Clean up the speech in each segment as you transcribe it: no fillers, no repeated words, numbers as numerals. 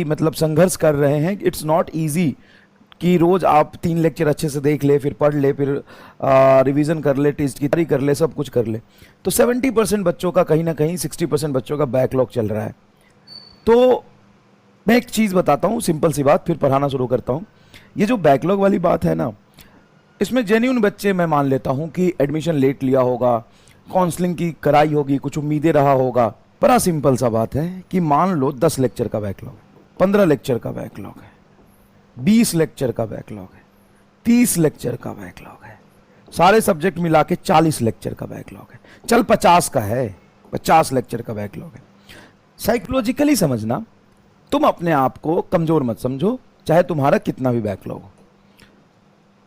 मतलब संघर्ष कर रहे हैं। इट्स नॉट इजी कि रोज आप 3 लेक्चर अच्छे से देख ले, फिर पढ़ ले, फिर रिवीजन कर ले, टेस्ट की तैयारी कर ले, सब कुछ कर ले। तो 70% बच्चों का कहीं ना कहीं 60% बच्चों का बैकलॉग चल रहा है। तो मैं एक चीज़ बताता हूँ, सिंपल सी बात, फिर पढ़ाना शुरू करता हूँ। ये जो बैकलॉग वाली बात है ना, इसमें जेन्युइन बच्चे मैं मान लेता हूँ कि एडमिशन लेट लिया होगा, काउंसलिंग की कराई होगी, कुछ उम्मीदें रहा होगा। बड़ा सिंपल सा बात है कि मान लो 10 लेक्चर का बैकलॉग, 15 लेक्चर का बैकलॉग है, 20 लेक्चर का बैकलॉग है, 30 लेक्चर का बैकलॉग है, सारे सब्जेक्ट मिला के 40 लेक्चर का बैकलॉग है, चल 50 का है, 50 लेक्चर का बैकलॉग है। साइकोलॉजिकली समझना, तुम अपने आप को कमजोर मत समझो, चाहे तुम्हारा कितना भी बैकलॉग हो,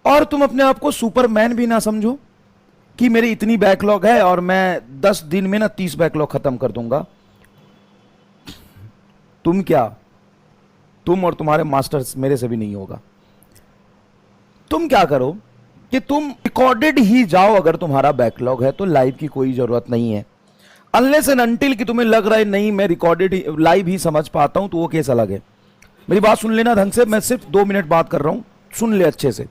और तुम अपने आप को सुपरमैन भी ना समझो कि मेरी इतनी बैकलॉग है और मैं 10 दिन में ना 30 बैकलॉग खत्म कर दूंगा। तुम क्या, तुम और तुम्हारे मास्टर्स मेरे से भी नहीं होगा। तुम क्या करो कि तुम रिकॉर्डेड ही जाओ। अगर तुम्हारा बैकलॉग है तो लाइव की कोई जरूरत नहीं है, अनलेस एंड अनटिल कि तुम्हें लग रहा है नहीं मैं रिकॉर्डेड लाइव ही समझ पाता हूं, तो वो केस अलग है। मेरी बात सुन लेना ढंग से, मैं सिर्फ 2 मिनट बात कर रहा हूं, सुन ले अच्छे से।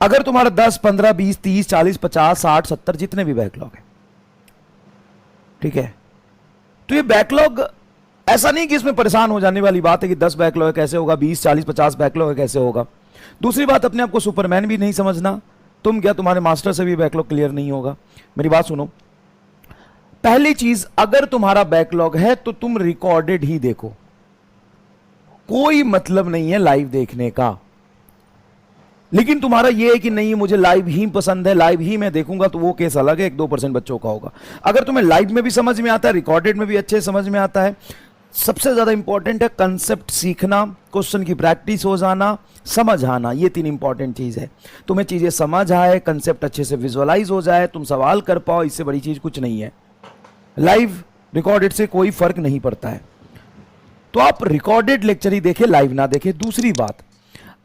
अगर तुम्हारा 10, 15, 20, 30, 40, 50, 60, 70 जितने भी बैकलॉग है, ठीक है, तो ये बैकलॉग ऐसा नहीं कि इसमें परेशान हो जाने वाली बात है कि 10 बैकलॉग है कैसे होगा, 20, 40, 50 बैकलॉग है कैसे होगा। दूसरी बात, अपने आप को सुपरमैन भी नहीं समझना। तुम क्या, तुम्हारे मास्टर से भी बैकलॉग क्लियर नहीं होगा। मेरी बात सुनो, पहली चीज, अगर तुम्हारा बैकलॉग है तो तुम रिकॉर्डेड ही देखो, कोई मतलब नहीं है लाइव देखने का। लेकिन तुम्हारा यह है कि नहीं मुझे लाइव ही पसंद है, लाइव ही मैं देखूंगा, तो वो केस अलग है, 1-2% बच्चों का होगा। अगर तुम्हें लाइव में भी समझ में आता है, रिकॉर्डेड में भी अच्छे समझ में आता है, सबसे ज्यादा इंपॉर्टेंट है कंसेप्ट सीखना, क्वेश्चन की प्रैक्टिस हो जाना, समझ आना, ये 3 इंपॉर्टेंट चीज है। तुम्हें चीजें समझ आए, कंसेप्ट अच्छे से विजुअलाइज हो जाए, तुम सवाल कर पाओ, इससे बड़ी चीज कुछ नहीं है। लाइव रिकॉर्डेड से कोई फर्क नहीं पड़ता है। तो आप रिकॉर्डेड लेक्चर ही देखें, लाइव ना देखें। दूसरी बात,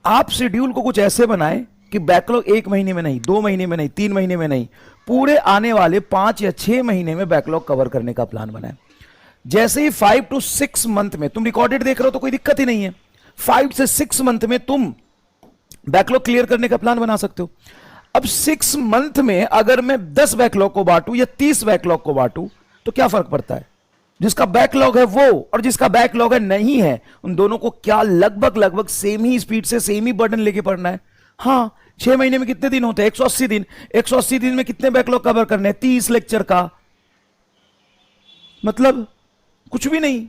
आप शेड्यूल को कुछ ऐसे बनाएं कि बैकलॉग 1 महीने में नहीं, 2 महीने में नहीं, 3 महीने में नहीं, पूरे आने वाले 5 या 6 महीने में बैकलॉग कवर करने का प्लान बनाएं। जैसे ही 5 to 6 मंथ में तुम रिकॉर्डेड देख रहे हो तो कोई दिक्कत ही नहीं है, 5 से 6 मंथ में तुम बैकलॉग क्लियर करने का प्लान बना सकते हो। अब 6 मंथ में अगर मैं 10 बैकलॉग को बांटू या 30 बैकलॉग को बांटू तो क्या फर्क पड़ता है? जिसका बैकलॉग है वो और जिसका बैकलॉग है नहीं है, उन दोनों को क्या लगभग सेम ही स्पीड से सेम ही बर्डन लेके पढ़ना है। हाँ, 6 महीने में कितने दिन होते हैं? 180 दिन। 180 दिन में कितने बैकलॉग कवर करने हैं? 30 लेक्चर का, मतलब कुछ भी नहीं।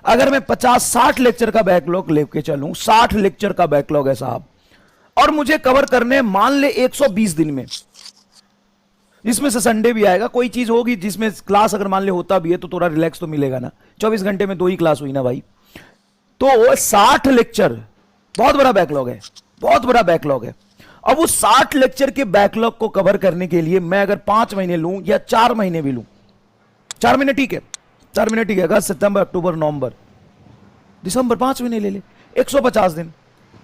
अगर मैं 50-60 लेक्चर का बैकलॉग लेके चलूं, 60 लेक्चर का बैकलॉग है साहब, और मुझे कवर करने मान ले 120 दिन में, जिसमें से संडे भी आएगा, कोई चीज होगी जिसमें क्लास अगर मान ले होता भी है तो थोड़ा रिलैक्स तो मिलेगा ना। 24 घंटे में 2 ही क्लास हुई ना भाई, तो 60 लेक्चर बहुत बड़ा बैकलॉग है, बहुत बड़ा बैकलॉग है। अब उस 60 लेक्चर के बैकलॉग को कवर करने के लिए मैं अगर 5 महीने लूं या 4 महीने भी लूं, 4 महीने ठीक है, 4 महीने ठीक है, अगस्त, सितंबर, अक्टूबर, नवंबर, दिसंबर, 5 महीने ले ले, 150 दिन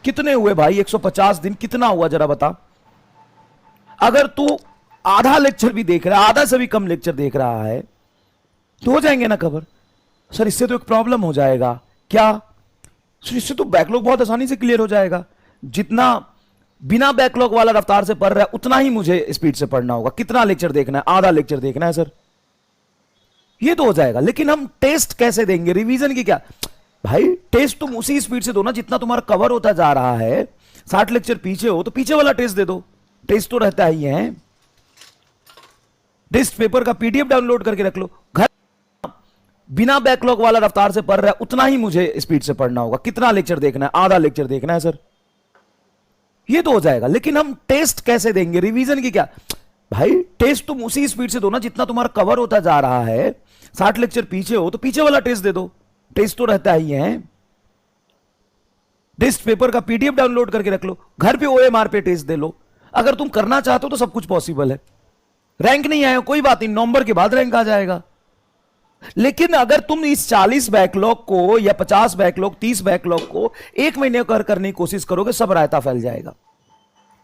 कितने हुए भाई? 150 दिन कितना हुआ जरा बता। अगर तू आधा लेक्चर भी देख रहा है, आधा से भी कम लेक्चर देख रहा है, तो हो जाएंगे ना कवर। सर इससे तो एक प्रॉब्लम हो जाएगा। क्या? सर इससे तो बैकलॉग बहुत आसानी से क्लियर हो जाएगा। जितना बिना बैकलॉग वाला रफ्तार से पढ़ रहा है उतना ही मुझे स्पीड से पढ़ना होगा। कितना लेक्चर देखना है? आधा लेक्चर देखना है सर, ये तो हो जाएगा। लेकिन हम टेस्ट कैसे देंगे? रिवीजन की क्या भाई, टेस्ट तुम उसी स्पीड से दो ना जितना तुम्हारा कवर होता जा रहा है। 60 लेक्चर पीछे हो तो पीछे वाला टेस्ट दे दो, टेस्ट तो रहता ही है। टेस्ट पेपर का पीडीएफ डाउनलोड करके रख लो घर। बिना बैकलॉग वाला रफ्तार से पढ़ रहा है उतना ही मुझे स्पीड से पढ़ना होगा। कितना लेक्चर देखना है? आधा लेक्चर देखना है सर, ये तो हो जाएगा। लेकिन हम टेस्ट कैसे देंगे? रिवीजन की क्या भाई, टेस्ट तुम उसी स्पीड से दो ना जितना तुम्हारा कवर होता जा रहा है। 60 लेक्चर पीछे हो तो पीछे वाला टेस्ट दे दो, टेस्ट तो रहता ही है। टेस्ट पेपर का पीडीएफ डाउनलोड करके रख लो, घर पे ओएमआर पे टेस्ट दे लो। अगर तुम करना चाहते हो तो सब कुछ पॉसिबल है। रैंक नहीं आया कोई बात नहीं, नवंबर के बाद रैंक आ जाएगा। लेकिन अगर तुम इस 40 बैकलॉग को या 50 बैकलॉग, 30 बैकलॉग को 1 महीने कर करने की कोशिश करोगे, सब रायता फैल जाएगा,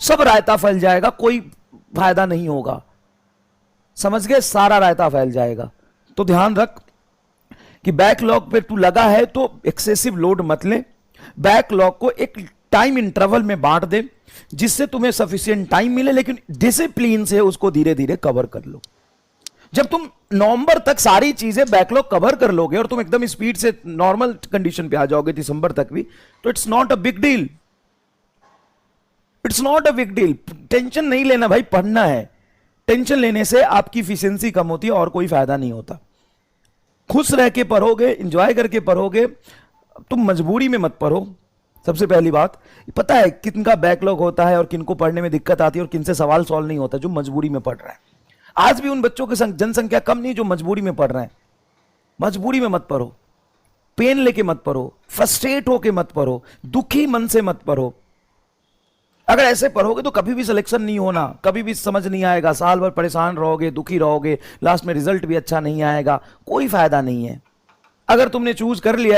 सब रायता फैल जाएगा, कोई फायदा नहीं होगा। समझ गए? सारा रायता फैल जाएगा। तो ध्यान रख कि बैकलॉग पे तू लगा है तो एक्सेसिव लोड मत ले, बैकलॉग को एक टाइम इंटरवल में बांट दे जिससे तुम्हें सफिशिएंट टाइम मिले, लेकिन डिसिप्लिन से उसको धीरे धीरे कवर कर लो। जब तुम नवंबर तक सारी चीजें बैकलॉग कवर कर लोगे और तुम एकदम स्पीड से नॉर्मल कंडीशन पे आ जाओगे दिसंबर तक भी, तो it's not a big deal, it's not a big deal. Tension नहीं लेना भाई, पढ़ना है। टेंशन लेने से आपकी इफिशिएंसी कम होती है और कोई फायदा नहीं होता। खुश रह के पढ़ोगे, इंजॉय करके पढ़ोगे, तुम मजबूरी में मत पढ़ो। सबसे पहली बात, पता है किनका बैकलॉग होता है और किनको पढ़ने में दिक्कत आती है और किनसे सवाल सॉल्व नहीं होता? जो मजबूरी में पढ़ रहा है। आज भी उन बच्चों की जनसंख्या कम नहीं जो मजबूरी में पढ़ रहे हैं। मजबूरी में मत पढ़ो, पेन लेके मत पढ़ो, फ्रस्ट्रेट होके मत पढ़ो, दुखी मन से मत पढ़ो। अगर ऐसे पढ़ोगे तो कभी भी सिलेक्शन नहीं होना, कभी भी समझ नहीं आएगा, साल भर परेशान रहोगे, दुखी रहोगे, लास्ट में रिजल्ट भी अच्छा नहीं आएगा, कोई फायदा नहीं है। अगर तुमने चूज कर लिया है